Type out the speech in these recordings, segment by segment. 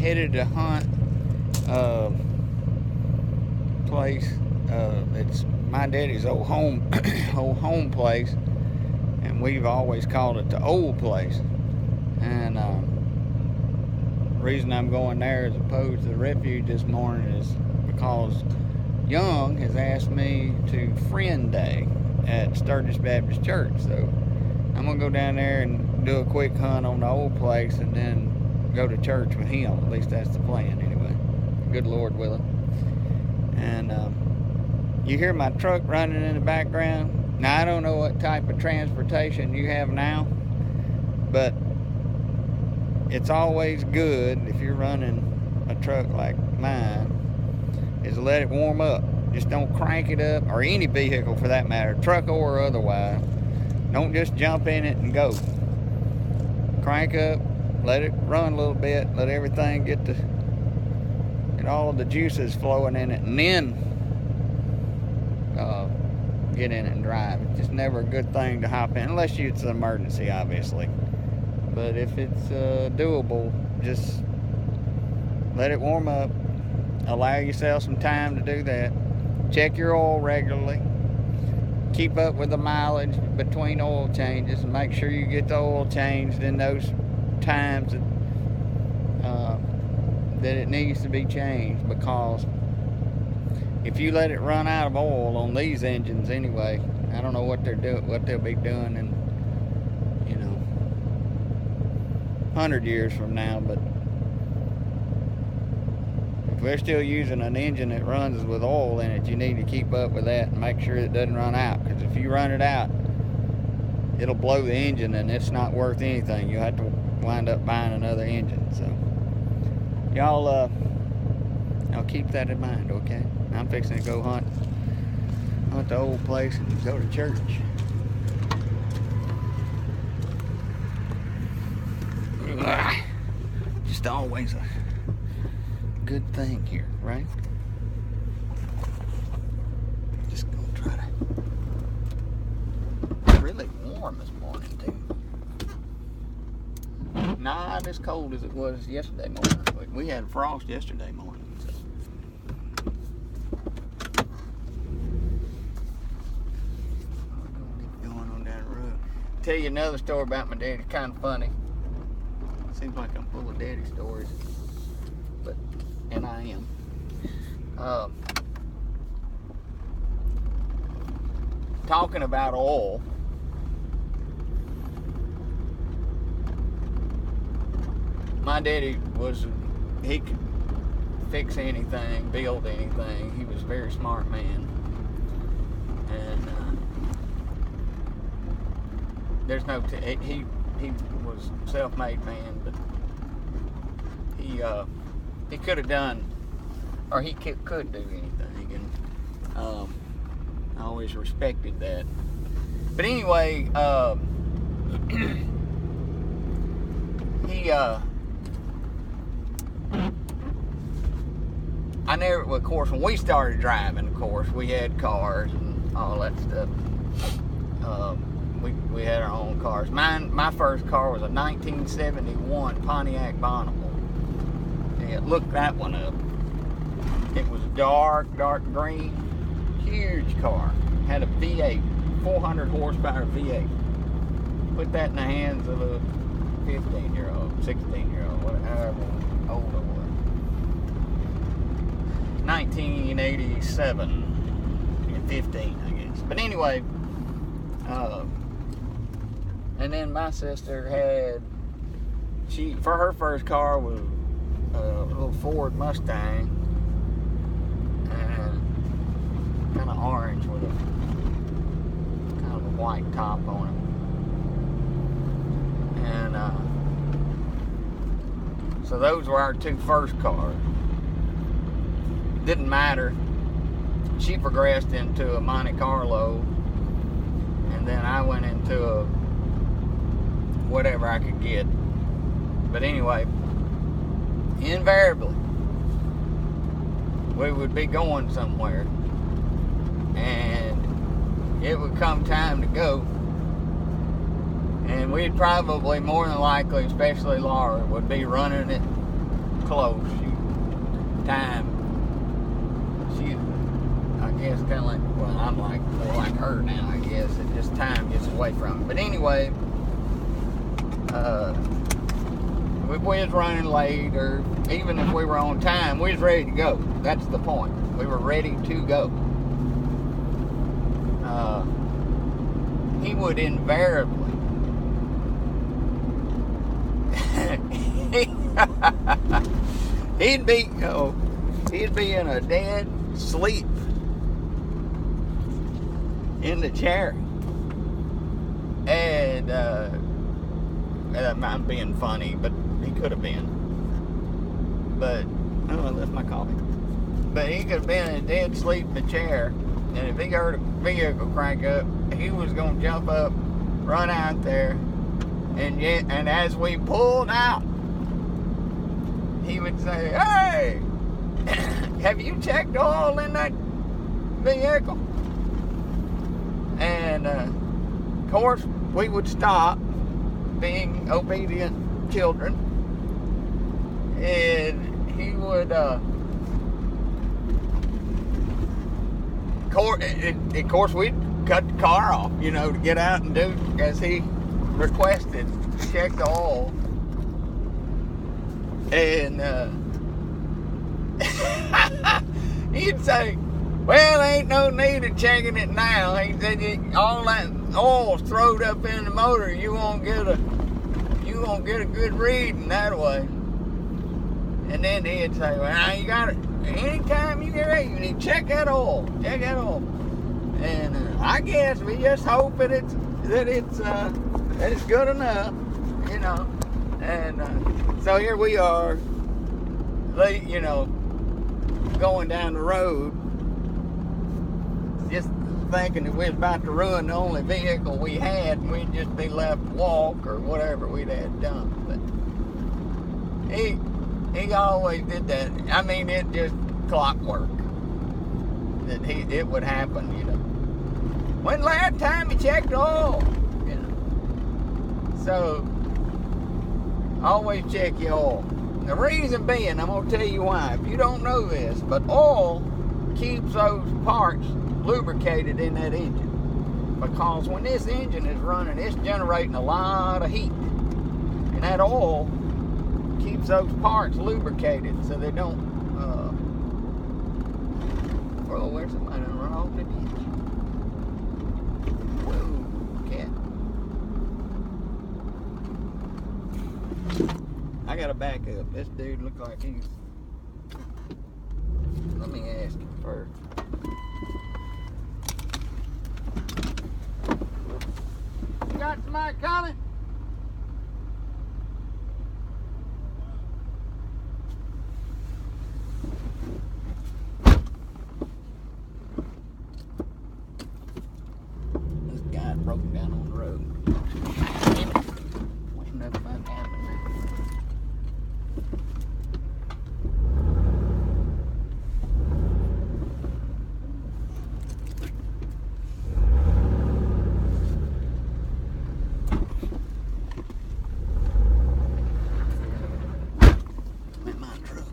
headed to hunt place. It's my daddy's old home home place, and we've always called it the old place. And the reason I'm going there as opposed to the refuge this morning is because Young has asked me to friend day at Sturgis Baptist Church. So I'm gonna go down there and do a quick hunt on the old place, and then go to church with him. At least that's the plan, anyway. Good Lord willing. And you hear my truck running in the background. Now, I don't know what type of transportation you have now, but it's always good if you're running a truck like mine is to let it warm up. Just don't crank it up, or any vehicle for that matter, truck or otherwise. Don't just jump in it and go. Crank up, let it run a little bit, let everything get all of the juices flowing in it, and then get in it and drive. It's just never a good thing to hop in, unless it's an emergency, obviously. But if it's doable, just let it warm up. Allow yourself some time to do that. Check your oil regularly. Keep up with the mileage between oil changes, and make sure you get the oil changed in those times that it needs to be changed, because if you let it run out of oil on these engines anyway, I don't know what they'll be doing in 100 years from now. But if we're still using an engine that runs with oil in it, you need to keep up with that and make sure it doesn't run out, because if you run it out, it'll blow the engine and it's not worth anything. You'll have to wind up buying another engine. So y'all keep that in mind, okay? I'm fixing to go hunt the old place and go to church. Just always a good thing here, right? Just gonna try to. It's really warm this morning too. Not as cold as it was yesterday morning. We had frost yesterday morning. So. I'm gonna get going on down the road. Tell you another story about my dad. It's kind of funny. Seems like I'm full of daddy stories, and I am. Talking about oil. My daddy he could fix anything, build anything. He was a very smart man. And there's no, he was a self-made man, but he could have done, or he could do anything, and I always respected that. But anyway, of course, when we started driving, of course, we had cars and all that stuff. We had our own cars. My first car was a 1971 Pontiac Bonneville. Yeah, look that one up. It was dark green, huge car. Had a V8, 400 horsepower V8. Put that in the hands of a 15-year-old, 16-year-old, whatever, old I was. 1987, 15, I guess. But anyway, and then my sister for her first car was a little Ford Mustang, and kind of orange with a kind of a white top on it. And so those were our two first cars. Didn't matter. She progressed into a Monte Carlo, and then I went into a whatever I could get. But anyway, invariably we would be going somewhere, and it would come time to go, and we'd probably, more than likely, especially Laura, would be running it close. Time. She's, I guess, kind of like, well, I'm like more like her now, I guess. It just time gets away from it. But anyway, if we was running late, or even if we were on time, we was ready to go. That's the point. We were ready to go. He would invariably he'd be in a dead sleep in the chair, and I'm being funny, but he could have been. But oh, that's my coffee. But he could have been in a dead sleep in the chair, and if he heard a vehicle crank up, he was gonna jump up, run out there, and as we pulled out, he would say, "Hey, have you checked oil in that vehicle?" And of course, we would stop, being obedient children, and he would, of course, we'd cut the car off, you know, to get out and do as he requested, check the oil. And he'd say, "Well, ain't no need of checking it now." He said, "All that oil's throwed up in the motor. You won't get a good reading that way." And then he'd say, "Well, now you got it. Anytime you get ready, you need to check that oil. Check that oil." And I guess we just hope that it's good enough, you know. And so here we are, you know, going down the road, just thinking that we was about to ruin the only vehicle we had, and we'd just be left to walk or whatever we'd had done. But he always did that. I mean, it just clockwork that it would happen, you know. When last time you checked oil, you know. So always check your oil. The reason being, I'm gonna tell you why. If you don't know this, but oil keeps those parts lubricated in that engine, because when this engine is running, it's generating a lot of heat, and that oil keeps those parts lubricated so they don't oh, where's somebody done run off the ditch? Whoa, cat. I gotta back up. This dude looks like he's, let me ask him first. You got somebody coming? Broken down on the road. Damn it. What's another fun happening there? I'm in my truck.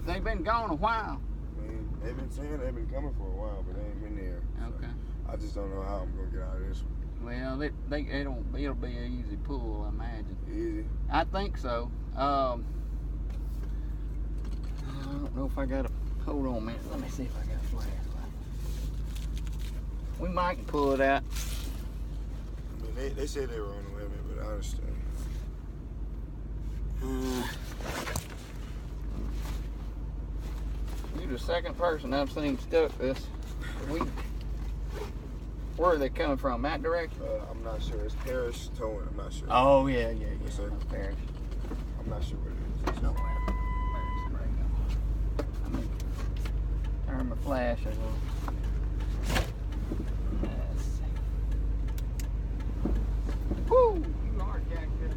They've been gone a while. I mean, they've been saying they've been coming for a while, but they ain't been there. Okay. So I just don't know how I'm gonna get out of this one. Well, it'll be an easy pull, I imagine. Easy. I think so. I don't know if I got a, hold on a minute. Let me see if I got a flashlight. We might can pull it out. I mean, they said they were on the way, but I understand. You're the second person I've seen stuck this week. Where are they coming from? That direction? I'm not sure. It's Parish Towing. I'm not sure. Oh, yeah. Yes, sir. Parish. I'm not sure what it is. No, I'm gonna turn my flash a little. Let's see. Woo! You are jacked up.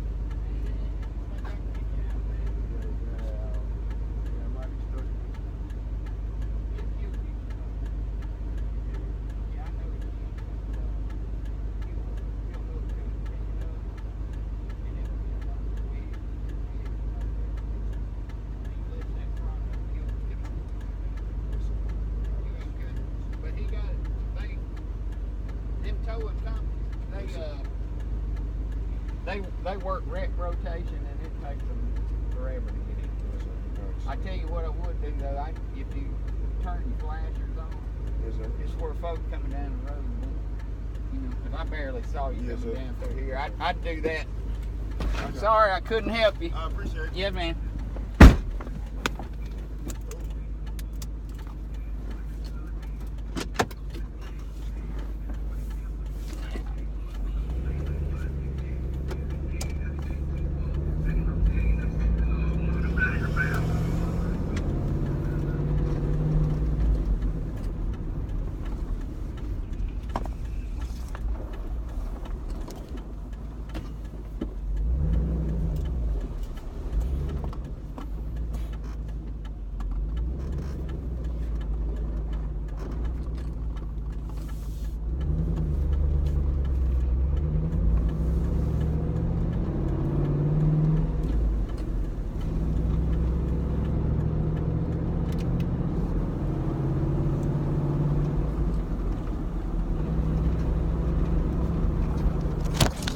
they work rec rotation and it takes them forever to get into it. I tell you what I would do though, if you turn your flashers on, Yes, sir. it's where folks coming down the road, you know, because I barely saw you Yes, coming sir. down through here. I'd do that. I'm sorry I couldn't help you. I appreciate it. Yeah, man.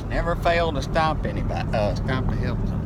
Never fail to stop anybody. Stop to help somebody.